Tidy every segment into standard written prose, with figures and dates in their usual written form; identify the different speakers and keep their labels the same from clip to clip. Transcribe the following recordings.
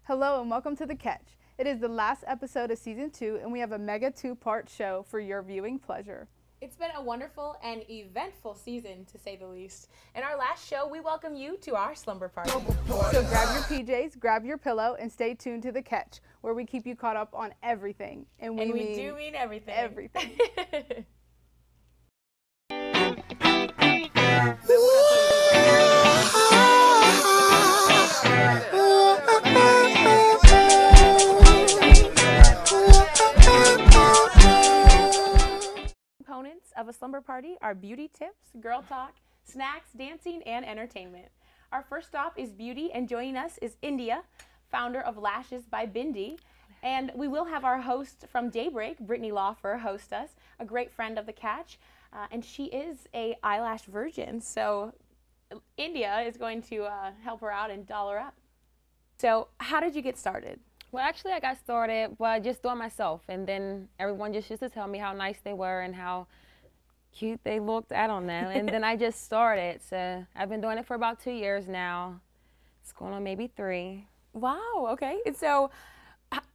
Speaker 1: Hello and welcome to The Catch. It is the last episode of season 2 and we have a mega 2-part show for your viewing pleasure.
Speaker 2: It's been a wonderful and eventful season, to say the least. In our last show, we welcome you to our slumber party.
Speaker 1: So grab your PJs, grab your pillow, and stay tuned to The Catch, where we keep you caught up on everything. And we
Speaker 2: do mean everything.
Speaker 1: Everything.
Speaker 2: Components of a slumber party are beauty tips, girl talk, snacks, dancing, and entertainment. Our first stop is beauty, and joining us is India, founder of Lashes by Bindi. And we will have our host from Daybreak, Brittany Lawfer, host us, a great friend of The Catch. And she is a eyelash virgin, so India is going to help her out and doll her up. So how did you get started?
Speaker 3: Well, actually, I got started by just doing myself, and then everyone just used to tell me how nice they were and how cute they looked. I don't know. And then I just started. So I've been doing it for about 2 years now. It's going on maybe 3.
Speaker 2: Wow, okay. And so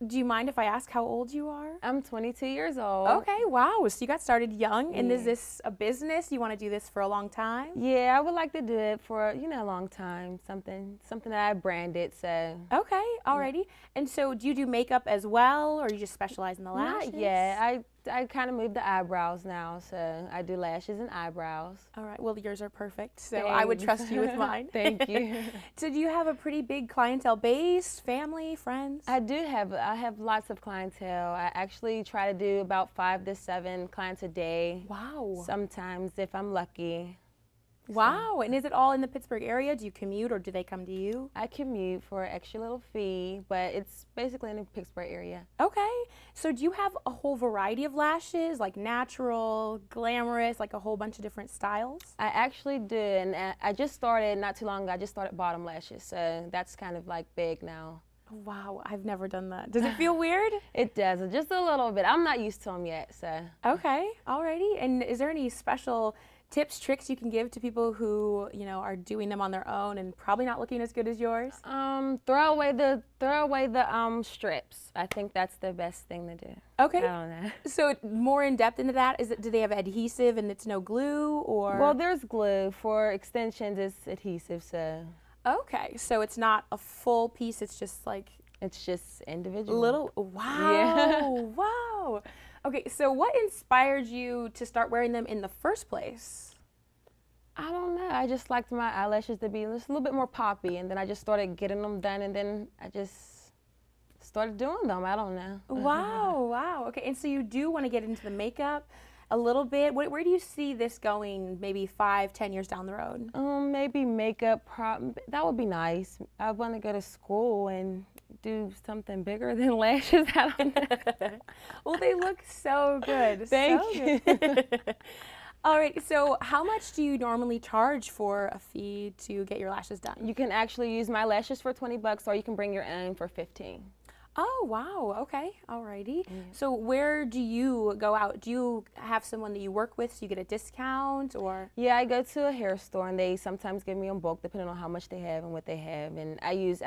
Speaker 2: do you mind if I ask how old you are?
Speaker 3: I'm 22 years old.
Speaker 2: Okay, wow. So you got started young, and is this a business? You want to do this for a long time?
Speaker 3: Yeah, I would like to do it for, a long time, something that I branded, so.
Speaker 2: Okay, alrighty. And so do you do makeup as well, or you just specialize in the lashes?
Speaker 3: Not yet. I kind of moved the eyebrows now, so I do lashes and eyebrows.
Speaker 2: All right, well, yours are perfect, so
Speaker 3: Thanks.
Speaker 2: I would trust you with mine.
Speaker 3: Thank you.
Speaker 2: So do you have a pretty big clientele base, family, friends?
Speaker 3: I have lots of clientele. I actually try to do about 5 to 7 clients a day.
Speaker 2: Wow.
Speaker 3: Sometimes if I'm lucky.
Speaker 2: Wow, and is it all in the Pittsburgh area? Do you commute or do they come to you?
Speaker 3: I commute for an extra little fee, but it's basically in the Pittsburgh area.
Speaker 2: Okay, so do you have a whole variety of lashes, like natural, glamorous, like a whole bunch of different styles?
Speaker 3: I actually do, and I just started not too long ago. I just started bottom lashes, so that's kind of like big now.
Speaker 2: Wow, I've never done that. Does it feel weird?
Speaker 3: It does, just a little bit. I'm not used to them yet, so. Okay,
Speaker 2: alrighty. And is there any special tips, tricks you can give to people who, are doing them on their own and probably not looking as good as yours?
Speaker 3: Throw away the strips. I think that's the best thing to do.
Speaker 2: Okay.
Speaker 3: I don't know.
Speaker 2: So more in depth into that, do they have adhesive and it's no glue, or?
Speaker 3: Well, there's glue. For extensions, it's adhesive, so.
Speaker 2: Okay, so it's not a full piece, it's just like.
Speaker 3: It's just individual.
Speaker 2: Little, wow,
Speaker 3: yeah.
Speaker 2: Wow. Okay, so what inspired you to start wearing them in the first place?
Speaker 3: I don't know. I just liked my eyelashes to be just a little bit more poppy, and then I just started getting them done, and then I just started doing them. I don't know.
Speaker 2: Wow, wow. Okay, and so you do want to get into the makeup a little bit. Where do you see this going maybe 5, 10 years down the road?
Speaker 3: Maybe makeup, that would be nice. I want to go to school and do something bigger than lashes. I don't know.
Speaker 2: Well, they look so good.
Speaker 3: Thank you.
Speaker 2: All right, so how much do you normally charge for a fee to get your lashes done?
Speaker 3: You can actually use my lashes for $20, or you can bring your own for $15.
Speaker 2: Oh, wow. Okay. Alrighty. So where do you go out? Do you have someone that you work with so you get a discount, or?
Speaker 3: Yeah, I go to a hair store and they sometimes give me in bulk depending on how much they have and what they have. And I use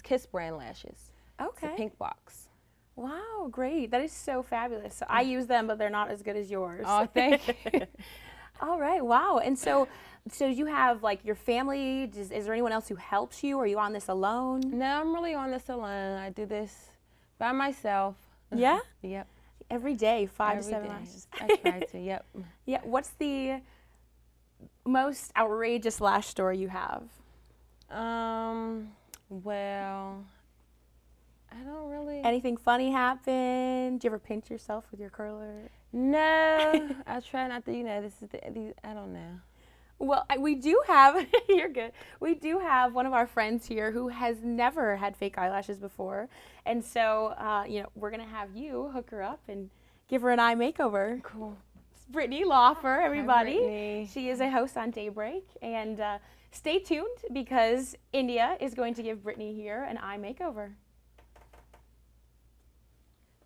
Speaker 3: Kiss brand lashes.
Speaker 2: Okay.
Speaker 3: It's a pink box.
Speaker 2: Wow, great. That is so fabulous. So I use them, but they're not as good as yours.
Speaker 3: Oh, thank you.
Speaker 2: All right. Wow. And so you have like your family. Is there anyone else who helps you? Or are you on this alone?
Speaker 3: No, I'm really on this alone. I do this by myself.
Speaker 2: Yeah?
Speaker 3: Yep.
Speaker 2: Every day, 5 to 7
Speaker 3: day.
Speaker 2: lashes.
Speaker 3: I try to, yep.
Speaker 2: Yeah. What's the most outrageous lash story you have?
Speaker 3: Well, I don't really.
Speaker 2: Anything funny happen? Do you ever pinch yourself with your curler?
Speaker 3: No, I try not to. This is I don't know.
Speaker 2: Well, we do have. You're good. We do have one of our friends here who has never had fake eyelashes before, and so we're gonna have you hook her up and give her an eye makeover.
Speaker 3: Cool.
Speaker 2: It's Brittany Lawfer, everybody.
Speaker 3: Hi, Brittany.
Speaker 2: She is a host on Daybreak, and stay tuned because India is going to give Brittany here an eye makeover.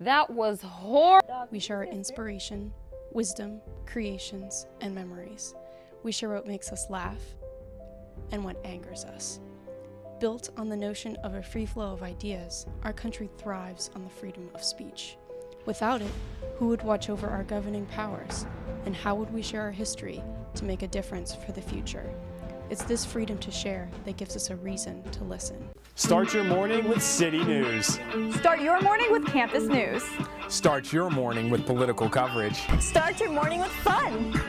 Speaker 3: That was horrible.
Speaker 4: We share our inspiration, wisdom, creations, and memories. We share what makes us laugh and what angers us. Built on the notion of a free flow of ideas, our country thrives on the freedom of speech. Without it, who would watch over our governing powers? And how would we share our history to make a difference for the future? It's this freedom to share that gives us a reason to listen.
Speaker 5: Start your morning with City News.
Speaker 6: Start your morning with campus news.
Speaker 5: Start your morning with political coverage.
Speaker 6: Start your morning with fun.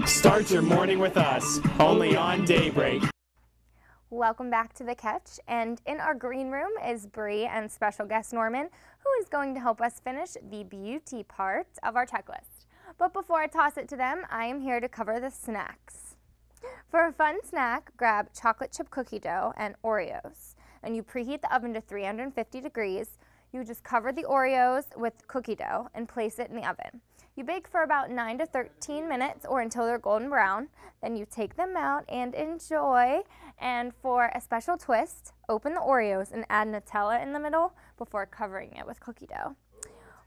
Speaker 5: Start your morning with us, only on Daybreak.
Speaker 7: Welcome back to The Catch, and in our green room is Bree and special guest Norman, who is going to help us finish the beauty part of our checklist. But before I toss it to them, I am here to cover the snacks. For a fun snack, grab chocolate chip cookie dough and Oreos, and you preheat the oven to 350 degrees. You just cover the Oreos with cookie dough and place it in the oven. You bake for about 9 to 13 minutes or until they're golden brown. Then you take them out and enjoy. And for a special twist, open the Oreos and add Nutella in the middle before covering it with cookie dough.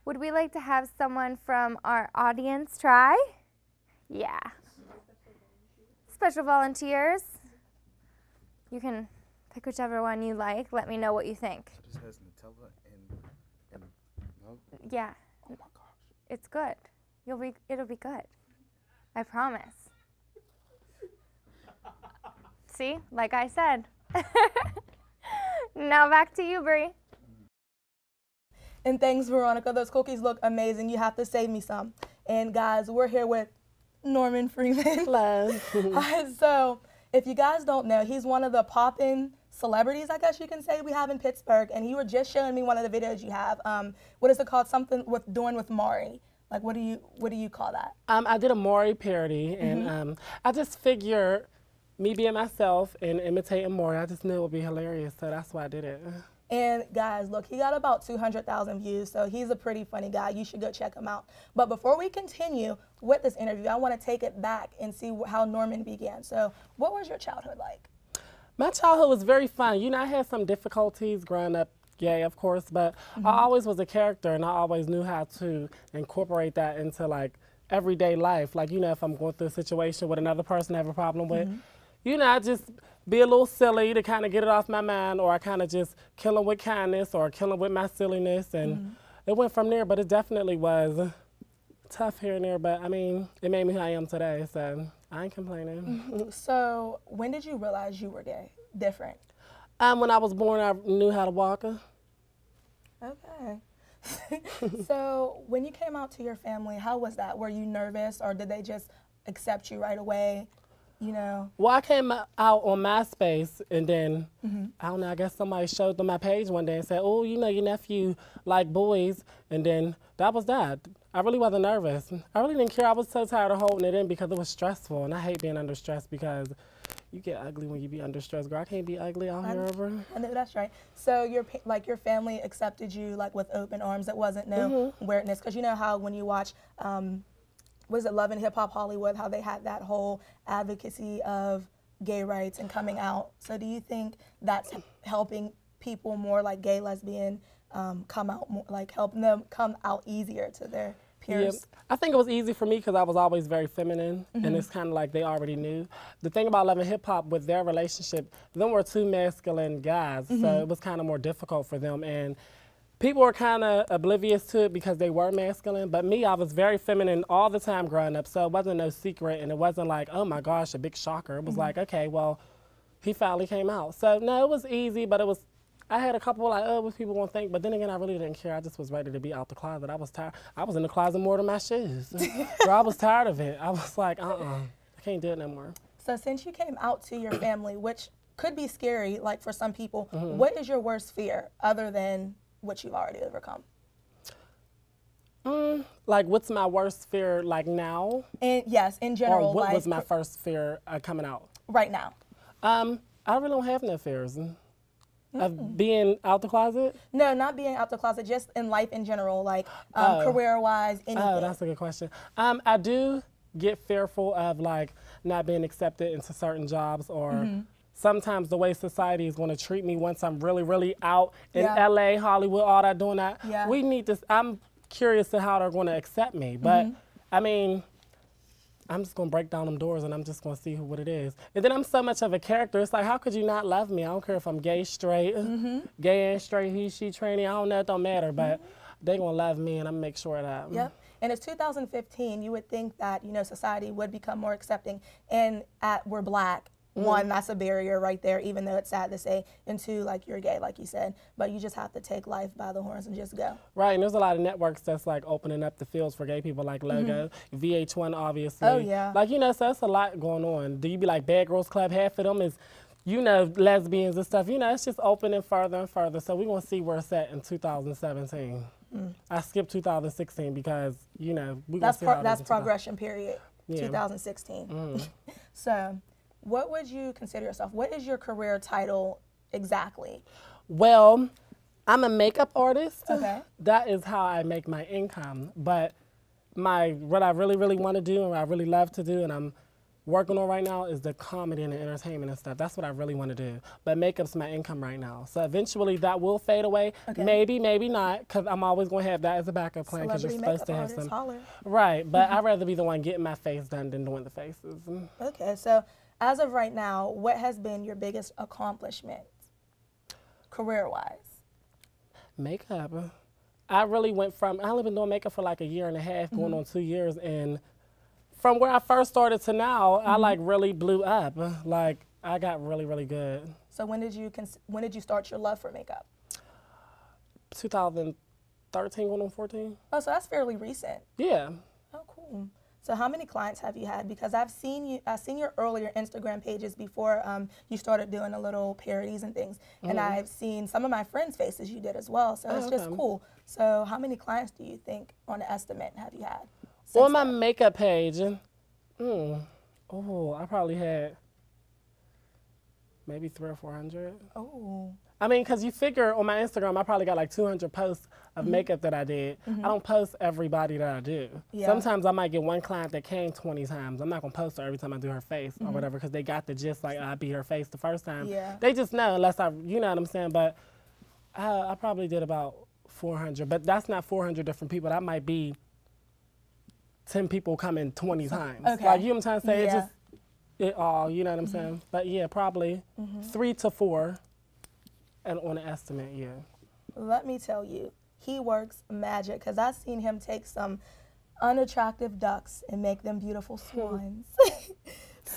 Speaker 7: Would we like to have someone from our audience try? Yeah. Special volunteers. You can pick whichever one you like. Let me know what you think.
Speaker 8: So this has Nutella and milk?
Speaker 7: Yeah.
Speaker 8: Oh my gosh.
Speaker 7: It's good. It'll be good. I promise. See, like I said. Now back to you, Bree.
Speaker 9: And thanks, Veronica. Those cookies look amazing. You have to save me some. And guys, we're here with Norman Freeman.
Speaker 10: Hello.
Speaker 9: So, if you guys don't know, he's one of the poppin' celebrities, I guess you can say, we have in Pittsburgh. And you were just showing me one of the videos you have. What is it called? Something with doing with Maury. Like, what do you call that?
Speaker 10: I did a Maury parody, and I just figured me being myself and imitating Maury, I just knew it would be hilarious, so that's why I did it.
Speaker 9: And guys, look, he got about 200,000 views, so he's a pretty funny guy. You should go check him out. But before we continue with this interview, I want to take it back and see how Norman began. So what was your childhood like?
Speaker 10: My childhood was very fun. You know, I had some difficulties growing up gay, of course, but I always was a character, and I always knew how to incorporate that into, like, everyday life. Like, you know, if I'm going through a situation with another person I have a problem with, you know, I just be a little silly to kind of get it off my mind, or I kind of just kill them with kindness or kill them with my silliness, and it went from there. But it definitely was tough here and there, but I mean, it made me who I am today, so I ain't complaining.
Speaker 9: So when did you realize you were gay? Different?
Speaker 10: When I was born, I knew how to walk.
Speaker 9: Okay. So when you came out to your family, how was that? Were you nervous, or did they just accept you right away? You know?
Speaker 10: Well, I came out on MySpace, and then, I don't know, I guess somebody showed them my page one day and said, oh, you know, your nephew like boys, and then that was that. I really wasn't nervous. I really didn't care. I was so tired of holding it in because it was stressful, and I hate being under stress because you get ugly when you be under stress, girl. I can't be ugly out here, ever.
Speaker 9: I know, that's right. So your family accepted you like with open arms. It wasn't no weirdness, because you know how when you watch, was it Love and Hip Hop Hollywood, how they had that whole advocacy of gay rights and coming out. So do you think that's helping people more, like gay, lesbian, come out more, like helping them come out easier to their peers?
Speaker 10: Yeah, I think it was easy for me because I was always very feminine, and it's kind of like they already knew. The thing about Love and Hip Hop with their relationship, them were two masculine guys, so it was kind of more difficult for them. And people were kind of oblivious to it because they were masculine, but me, I was very feminine all the time growing up, so it wasn't no secret, and it wasn't like, oh my gosh, a big shocker. It was like, okay, well, he finally came out. So no, it was easy, but it was, I had a couple like, oh, what people won't think, but then again, I really didn't care. I just was ready to be out the closet. I was tired. I was in the closet more than my shoes. Girl, I was tired of it. I was like, I can't do it no more.
Speaker 9: So since you came out to your family, which could be scary, like for some people, what is your worst fear other than what you've already overcome?
Speaker 10: Like, what's my worst fear, like now?
Speaker 9: And yes, in general.
Speaker 10: Or what
Speaker 9: like,
Speaker 10: was my first fear coming out?
Speaker 9: Right now.
Speaker 10: I really don't have no fears. Of being out the closet?
Speaker 9: No, not being out the closet, just in life in general, like career-wise, anything.
Speaker 10: Oh, that's a good question. I do get fearful of like not being accepted into certain jobs or sometimes the way society is going to treat me once I'm really, really out in
Speaker 9: Yeah.
Speaker 10: LA, Hollywood, all that, doing that.
Speaker 9: Yeah.
Speaker 10: We need this. I'm curious to how they're going to accept me. But, I mean, I'm just going to break down them doors and I'm just going to see what it is. And then I'm so much of a character. It's like, how could you not love me? I don't care if I'm gay, straight, gay and straight, he, she, tranny. I don't know. It don't matter. But they going to love me and I'm going to make sure that.
Speaker 9: Yep. And it's 2015. You would think that, you know, society would become more accepting. And we're black. One, that's a barrier right there, even though it's sad to say. And two, like, you're gay, like you said. But you just have to take life by the horns and just go.
Speaker 10: Right, and there's a lot of networks that's like opening up the fields for gay people, like Logo, VH1, obviously.
Speaker 9: Oh, yeah.
Speaker 10: Like, you know, so it's a lot going on. Do you be like Bad Girls Club? Half of them is, you know, lesbians and stuff. You know, it's just opening further and further. So we're going to see where it's at in 2017. I skipped 2016 because, you know, we're going to see how it is
Speaker 9: That's
Speaker 10: in
Speaker 9: progression period,
Speaker 10: Yeah.
Speaker 9: 2016. So what would you consider yourself? What is your career title exactly?
Speaker 10: Well, I'm a makeup artist.
Speaker 9: Okay.
Speaker 10: That is how I make my income. But what I really, really want to do and what I really love to do and I'm working on right now is the comedy and the entertainment and stuff. That's what I really want to do. But makeup's my income right now. So eventually that will fade away. Okay. Maybe, maybe not, because I'm always going to have that as a backup plan because you're supposed to have some.
Speaker 9: Holler.
Speaker 10: Right, but I'd rather be the one getting my face done than doing the faces.
Speaker 9: Okay, so as of right now, what has been your biggest accomplishment career-wise?
Speaker 10: Makeup. I really went from, I only been doing makeup for like a year and a half, going on 2 years, and from where I first started to now, I like really blew up. Like I got really, really good.
Speaker 9: So when did you start your love for makeup?
Speaker 10: 2013, going on 14.
Speaker 9: Oh, so that's fairly recent.
Speaker 10: Yeah.
Speaker 9: Oh, cool. So how many clients have you had? Because I've seen your earlier Instagram pages before you started doing a little parodies and things, and I've seen some of my friends' faces you did as well. So it's just cool. So how many clients do you think, on an estimate, have you had?
Speaker 10: On my makeup page, I probably had maybe 300 or 400.
Speaker 9: Oh.
Speaker 10: I mean, because you figure on my Instagram, I probably got like 200 posts of makeup that I did. I don't post everybody that I do. Yeah. Sometimes I might get one client that came 20 times. I'm not going to post her every time I do her face or whatever because they got the gist, like I beat her face the first time. Yeah. They just know unless you know what I'm saying? But I probably did about 400. But that's not 400 different people. That might be 10 people coming 20 times. Okay. Like, you know what I'm trying to say? Yeah. You know what I'm saying? But yeah, probably 3 to 4. And on an estimate, yeah.
Speaker 9: Let me tell you, he works magic because I've seen him take some unattractive ducks and make them beautiful swans.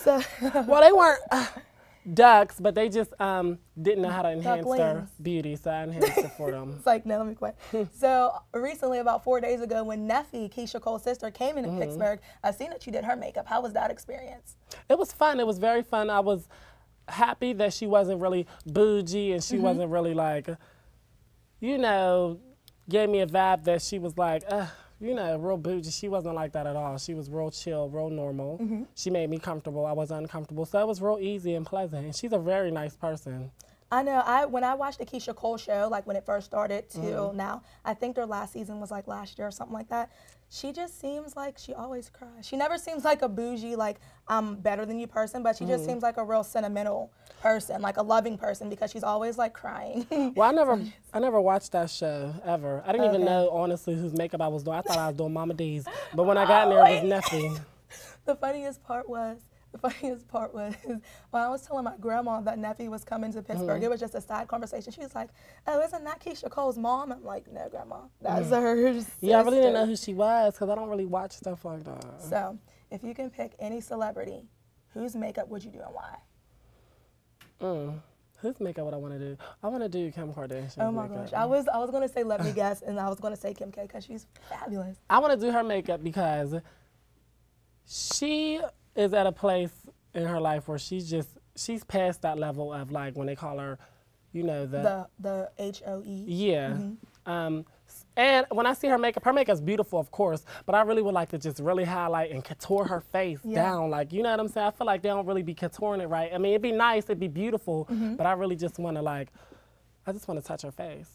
Speaker 10: Well, they weren't ducks, but they just didn't know how to enhance their beauty, so I enhanced it for them.
Speaker 9: It's like, no, let me quit. So recently, about 4 days ago, when Neffy, Keisha Cole's sister, came into Pittsburgh, I've seen that you did her makeup. How was that experience?
Speaker 10: It was fun. It was very fun. I was happy that she wasn't really bougie and she wasn't really like, you know, gave me a vibe that she was like, you know, real bougie. She wasn't like that at all. She was real chill, real normal. She made me comfortable. I was uncomfortable. So it was real easy and pleasant. And she's a very nice person.
Speaker 9: I know. When I watched the Keisha Cole show, like when it first started till now, I think their last season was like last year or something like that. She just seems like she always cries. She never seems like a bougie, like I'm better than you person, but she just seems like a real sentimental person, like a loving person, because she's always like crying.
Speaker 10: Well, I never watched that show ever. I didn't even know honestly whose makeup I was doing. I thought I was doing Mama D's, but when I got in there, it was Neffy.
Speaker 9: The funniest part was when I was telling my grandma that Neffy was coming to Pittsburgh, it was just a side conversation. She was like, oh, isn't that Keisha Cole's mom? I'm like, no, Grandma, that's her sister.
Speaker 10: Yeah, I really didn't know who she was because I don't really watch stuff like that.
Speaker 9: So, if you can pick any celebrity, whose makeup would you do and why?
Speaker 10: Whose makeup would I want to do? I want to do Kim Kardashian.
Speaker 9: Oh my gosh, I was going to say Let Me Guess, and I was going to say Kim K because she's fabulous.
Speaker 10: I want to do her makeup because she is at a place in her life where she's past that level of like when they call her, you know, the
Speaker 9: HOE.
Speaker 10: Yeah. And when I see her makeup's beautiful, of course, but I really would like to just really highlight and couture her face down. Like, you know what I'm saying? I feel like they don't really be contouring it right. I mean, it'd be nice, it'd be beautiful, but I really just want to like, I just want to touch her face.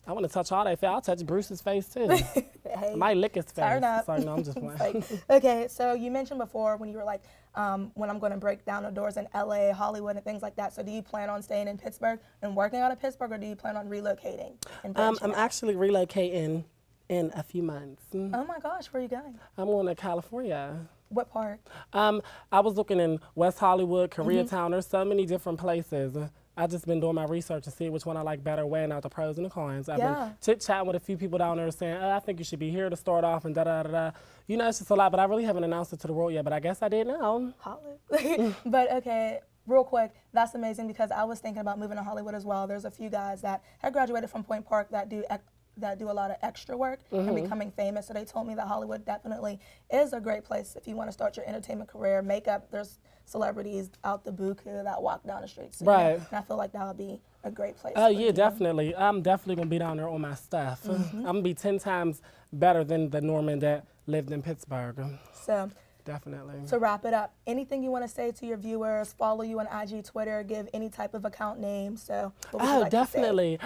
Speaker 10: I want to touch all that face. I'll touch Bruce's face too.
Speaker 9: Hey,
Speaker 10: I might lick his face.
Speaker 9: turn up.
Speaker 10: Sorry, no, I'm just playing.
Speaker 9: Okay, so you mentioned before when you were like, when I'm going to break down the doors in LA, Hollywood, and things like that. So do you plan on staying in Pittsburgh and working out of Pittsburgh, or do you plan on relocating?
Speaker 10: I'm actually relocating in a few months.
Speaker 9: Oh my gosh, where are you going?
Speaker 10: I'm going to California.
Speaker 9: What part?
Speaker 10: I was looking in West Hollywood, Koreatown. There's so many different places. I've just been doing my research to see which one I like better, weighing out the pros and the cons. I've been chit-chatting with a few people down there saying, I think you should be here to start off and da-da-da-da. You know, it's just a lot, but I really haven't announced it to the world yet, but I guess I did now.
Speaker 9: But okay, real quick, that's amazing because I was thinking about moving to Hollywood as well. There's a few guys that had graduated from Point Park that do a lot of extra work and becoming famous. So they told me that Hollywood definitely is a great place if you want to start your entertainment career. Makeup, there's celebrities out the buku that walk down the streets. So,
Speaker 10: right.
Speaker 9: And I feel like that would be a great place.
Speaker 10: Oh, yeah, definitely. I'm definitely going to be down there on my stuff. I'm going to be 10 times better than the Norman that lived in Pittsburgh.
Speaker 9: So,
Speaker 10: definitely.
Speaker 9: To wrap it up, anything you want to say to your viewers, follow you on IG, Twitter, give any type of account name. So, what would you like
Speaker 10: definitely.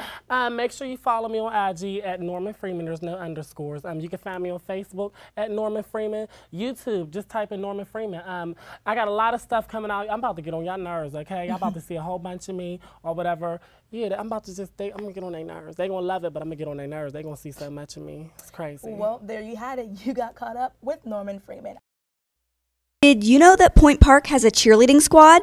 Speaker 10: Make sure you follow me on IG at Norman Freeman. There's no underscores. You can find me on Facebook at Norman Freeman. YouTube, just type in Norman Freeman. I got a lot of stuff coming out. I'm about to get on y'all nerves, okay? Y'all about to see a whole bunch of me or whatever. Yeah, I'm about to I'm going to get on their nerves. They're going to love it, but I'm going to get on their nerves. They're going to see so much of me. It's crazy.
Speaker 9: Well, there you had it. You got caught up with Norman Freeman.
Speaker 11: Did you know that Point Park has a cheerleading squad?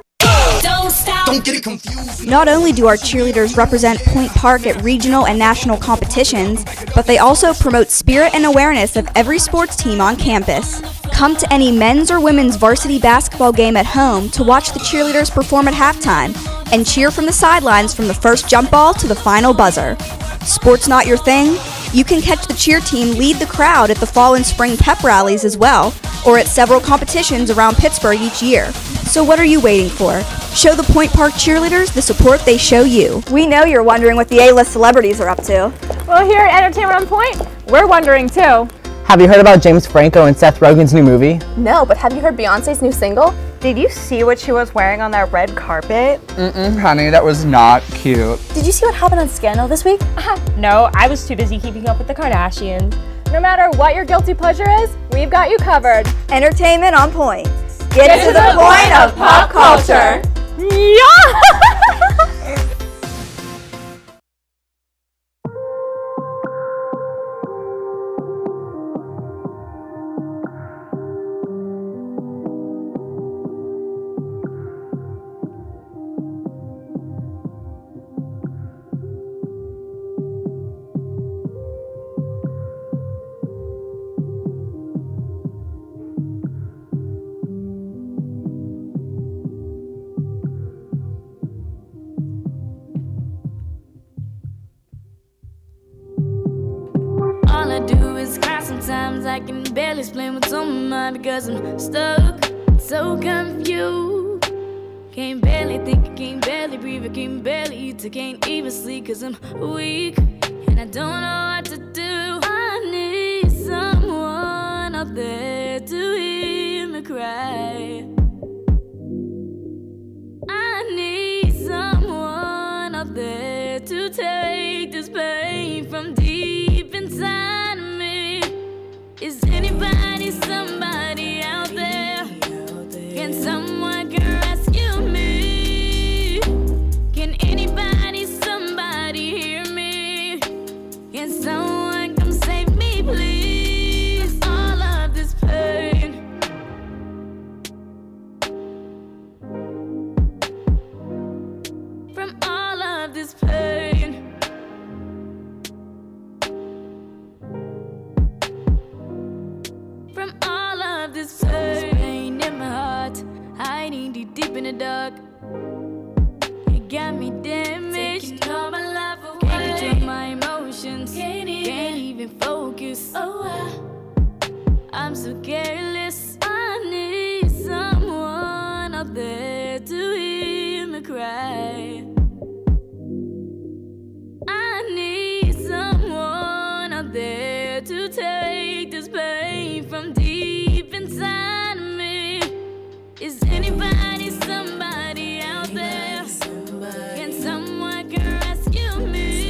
Speaker 12: Don't stop. Don't get it confused.
Speaker 11: Not only do our cheerleaders represent Point Park at regional and national competitions, but they also promote spirit and awareness of every sports team on campus. Come to any men's or women's varsity basketball game at home to watch the cheerleaders perform at halftime and cheer from the sidelines from the first jump ball to the final buzzer. Sports not your thing? You can catch the cheer team lead the crowd at the fall and spring pep rallies as well, or at several competitions around Pittsburgh each year. So what are you waiting for? Show the Point Park cheerleaders the support they show you.
Speaker 6: We know you're wondering what the A-list celebrities are up to.
Speaker 13: Well, here at Entertainment on Point, we're wondering too.
Speaker 14: Have you heard about James Franco and Seth Rogen's new movie?
Speaker 13: No, but have you heard Beyonce's new single?
Speaker 6: Did you see what she was wearing on that red carpet?
Speaker 14: Honey, that was not cute.
Speaker 6: Did you see what happened on Scandal this week?
Speaker 13: No, I was too busy keeping up with the Kardashians. No matter what your guilty pleasure is, we've got you covered.
Speaker 6: Entertainment on Point. Get to the point of pop culture.
Speaker 13: Yeah!
Speaker 15: Sometimes I can barely explain what's on my mind because I'm stuck, so confused. Can't barely think, I can't barely breathe, I can't barely eat, I can't even sleep because I'm weak and I don't know what to do. I need someone out there to hear me cry. I need someone out there to take this pain from deep inside of me. Is anybody, somebody out there? Can someone rescue me? Can anybody, somebody hear me? Can someone come save me, please? All of this pain. From all of this pain. From all of this pain in my heart, hiding deep in the dark. It got me damaged. Taking all my life away. Can't control my emotions. Can't even focus. I'm so careless. I need someone out there to hear me cry. I need someone out there to take this pain from deep inside of me. Is anybody, somebody out there? Can someone rescue me?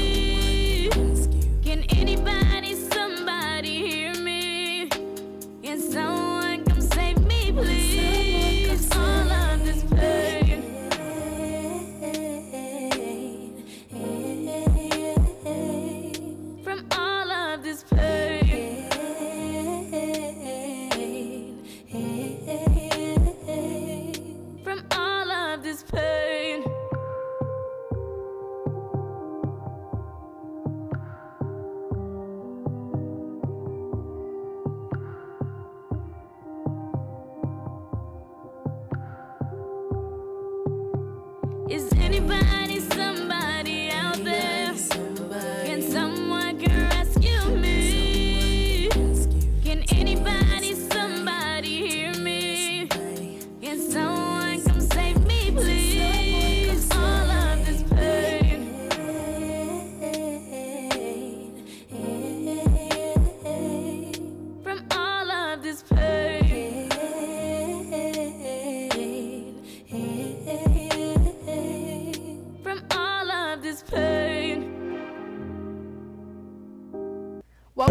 Speaker 5: Here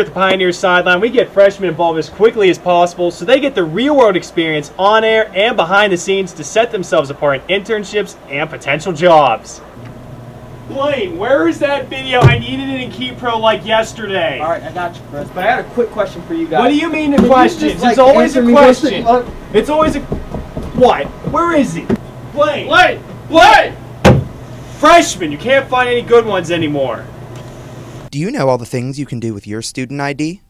Speaker 5: at the Pioneers sideline, we get freshmen involved as quickly as possible so they get the real-world experience on air and behind the scenes to set themselves apart in internships and potential jobs. Blaine, where is that video? I needed it in KeyPro like yesterday.
Speaker 16: All right, I got you, Chris. But I had a quick question for you guys.
Speaker 5: What do you mean the questions? It's always a question. It's always a... What? Where is he? Blaine! Blaine! Blaine! Freshman, you can't find any good ones anymore.
Speaker 17: Do you know all the things you can do with your student ID?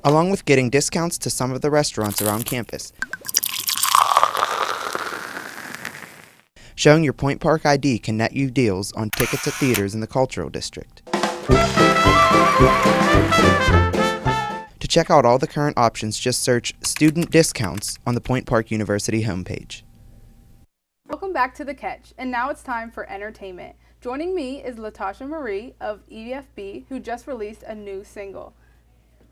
Speaker 17: Along with getting discounts to some of the restaurants around campus. Showing your Point Park ID can net you deals on tickets at theaters in the Cultural District. To check out all the current options, just search Student Discounts on the Point Park University homepage.
Speaker 1: Welcome back to The Catch, and now it's time for entertainment. Joining me is Latasha Marie of EFB, who just released a new single.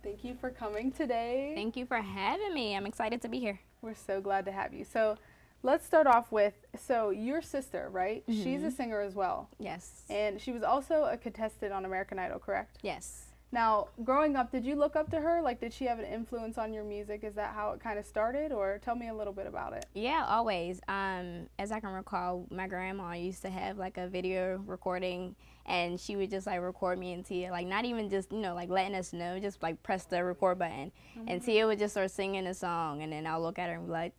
Speaker 1: Thank you for coming today.
Speaker 18: Thank you for having me. I'm excited to be here.
Speaker 1: We're so glad to have you. So let's start off with, your sister, right?
Speaker 18: Mm-hmm.
Speaker 1: She's a singer as well.
Speaker 18: Yes.
Speaker 1: And she was also a contestant on American Idol, correct?
Speaker 18: Yes.
Speaker 1: Now, growing up, did you look up to her? Like, did she have an influence on your music? Is that how it kind of started? Or tell me a little bit about it.
Speaker 18: Yeah, always. As I can recall, my grandma used to have, like, a video recording, and she would just, like, record me and Tia. Like, not even just, like, letting us know, just, like, press the record button. And Tia would just start singing a song, and then I'll look at her and be like,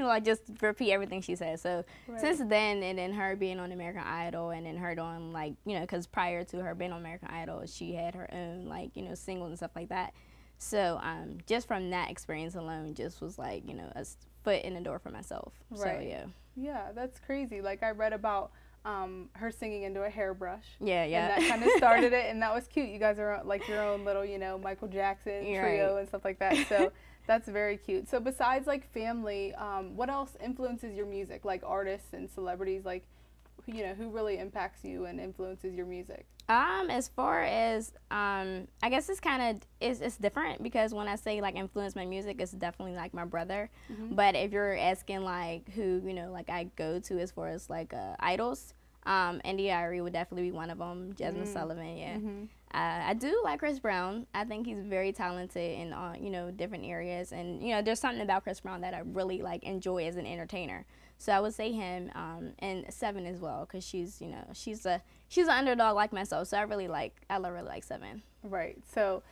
Speaker 18: like just repeat everything she says. So since then, and then her being on American Idol, and then her doing like, because prior to her being on American Idol, she had her own like, singles and stuff like that. So just from that experience alone, just was like, a foot in the door for myself.
Speaker 1: Right.
Speaker 18: So yeah.
Speaker 1: Yeah, that's crazy. Like I read about her singing into a hairbrush.
Speaker 18: Yeah, yeah.
Speaker 1: And that kind of started it, and that was cute. You guys are like your own little, Michael Jackson trio and stuff like that. So that's very cute. So besides like family, what else influences your music? Like artists and celebrities, like who really impacts you and influences your music?
Speaker 18: As far as I guess it's kind of it's different, because when I say like influence my music, it's definitely like my brother. But if you're asking like who like I go to as far as like idols, India Arie would definitely be one of them. Jasmine Sullivan, yeah. I do like Chris Brown. I think he's very talented in different areas, and there's something about Chris Brown that I really like enjoy as an entertainer. So I would say him, and Seven as well, because she's she's an underdog like myself. So I really like Seven.
Speaker 1: Right. So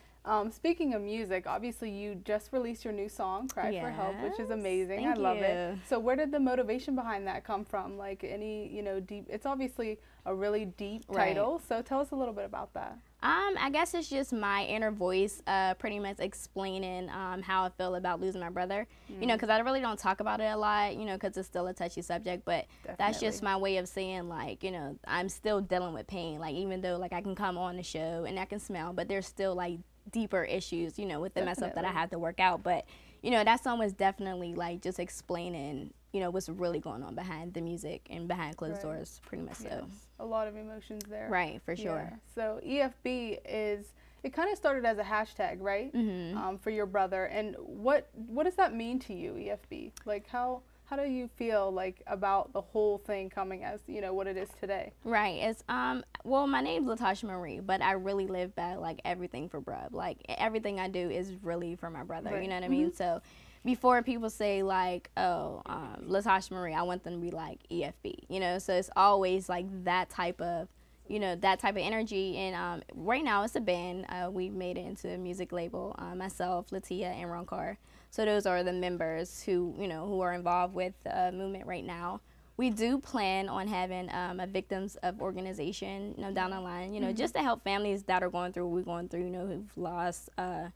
Speaker 1: speaking of music, obviously you just released your new song, Cry for Help, which is amazing.
Speaker 18: Thank
Speaker 1: I love
Speaker 18: you.
Speaker 1: it. So where did the motivation behind that come from? Like any, deep, it's obviously a really deep title. So tell us a little bit about that.
Speaker 18: I guess it's just my inner voice pretty much explaining how I feel about losing my brother. Because I really don't talk about it a lot, because it's still a touchy subject. But that's just my way of saying, like, I'm still dealing with pain. Like, even though, like, I can come on the show and I can smile, but there's still, like, deeper issues, with the mess up that I have to work out. But, that song was definitely, like, just explaining, what's really going on behind the music and behind closed doors, pretty much so.
Speaker 1: A lot of emotions there.
Speaker 18: Right, for sure.
Speaker 1: Yeah. So EFB it kind of started as a hashtag, right? For your brother. And what does that mean to you, EFB? Like how do you feel like about the whole thing coming as, what it is today?
Speaker 18: Right. It's well, my name's Latasha Marie, but I really live by like everything for bruh. Like everything I do is really for my brother. You know what I mean? So before people say like, oh, Latasha Marie, I want them to be like EFB, so it's always like that type of, that type of energy. And right now it's a band. We've made it into a music label, myself, Latia, and Ronkar. So those are the members who, who are involved with the movement right now. We do plan on having a victims of organization, down the line, just to help families that are going through what we're going through, who've lost a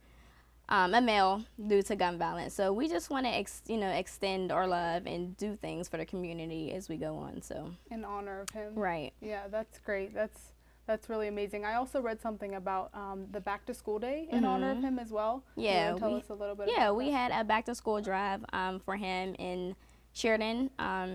Speaker 18: male due to gun violence. So we just want to, extend our love and do things for the community as we go on. So
Speaker 1: in honor of him.
Speaker 18: Right.
Speaker 1: Yeah, that's great. That's really amazing. I also read something about the back to school day in honor of him as well.
Speaker 18: Yeah.
Speaker 1: Tell us a little bit.
Speaker 18: Yeah,
Speaker 1: about
Speaker 18: we
Speaker 1: that?
Speaker 18: had a back to school drive for him in Sheridan.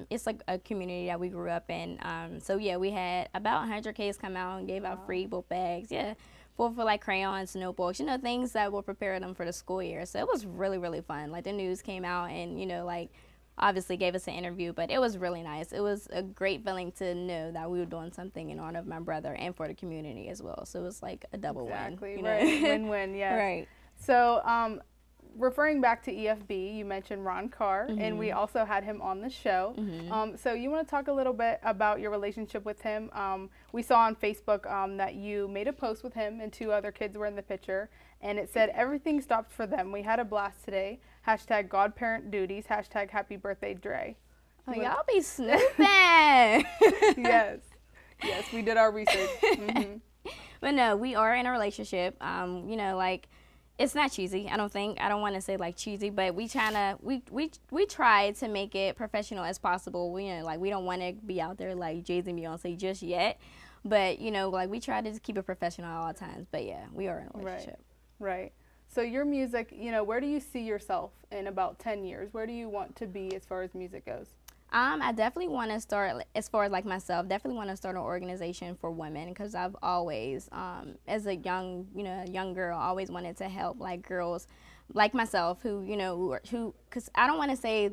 Speaker 18: It's like a community that we grew up in. So yeah, we had about 100 kids come out and gave out free book bags. Yeah. For like crayons, notebooks, you know, things that will prepare them for the school year. So it was really, really fun. Like the news came out and, you know, like obviously gave us an interview, but it was really nice. It was a great feeling to know that we were doing something in honor of my brother and for the community as well. So it was like a double win. You know?
Speaker 1: Right. Win-win, yes.
Speaker 18: Right.
Speaker 1: So referring back to EFB, you mentioned Ron Carr, and we also had him on the show. So you want to talk a little bit about your relationship with him? We saw on Facebook that you made a post with him and 2 other kids were in the picture, and it said, "Everything stopped for them. We had a blast today. Hashtag godparent duties. Hashtag happy birthday, Dre."
Speaker 18: Oh, y'all be snooping.
Speaker 1: Yes. Yes, we did our research.
Speaker 18: But no, we are in a relationship. You know, like, it's not cheesy. I don't want to say like cheesy, but we try to make it professional as possible. We, you know, like we don't want to be out there like Jay-Z and Beyonce just yet, but you know, like we try to just keep it professional at all times. But yeah, we are in a relationship.
Speaker 1: Right. So your music, you know, where do you see yourself in about 10 years? Where do you want to be as far as music goes?
Speaker 18: I definitely want to start, as far as like myself, definitely want to start an organization for women, because I've always, as a young girl, always wanted to help like girls like myself who, you know, because I don't want to say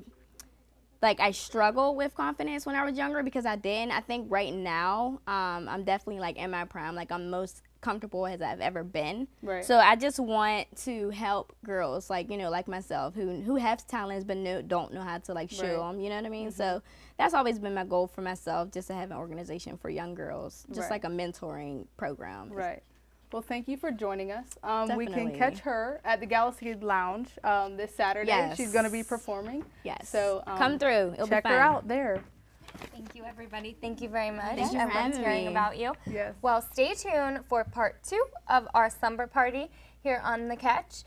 Speaker 18: like I struggled with confidence when I was younger, because I didn't. I think right now, I'm definitely like in my prime, like I'm most comfortable as I've ever been.
Speaker 1: Right.
Speaker 18: So I just want to help girls like, you know, like myself who have talents but don't know how to like show them, you know what I mean? So that's always been my goal for myself, just to have an organization for young girls, just like a mentoring program.
Speaker 1: Right. Well, thank you for joining us. We
Speaker 18: Definitely.
Speaker 1: can catch her at the Galaxy Lounge this Saturday.
Speaker 18: Yes.
Speaker 1: She's going to be performing.
Speaker 18: Yes.
Speaker 1: So
Speaker 18: come through. It'll
Speaker 1: check
Speaker 18: be fun.
Speaker 1: her out there.
Speaker 7: Thank you, everybody. Thank you very much.
Speaker 18: Thank you
Speaker 7: I
Speaker 18: for
Speaker 7: loved
Speaker 18: having
Speaker 7: hearing
Speaker 18: me.
Speaker 7: about you.
Speaker 1: Yes.
Speaker 7: Well, stay tuned for part 2 of our Slumber Party here on The Catch.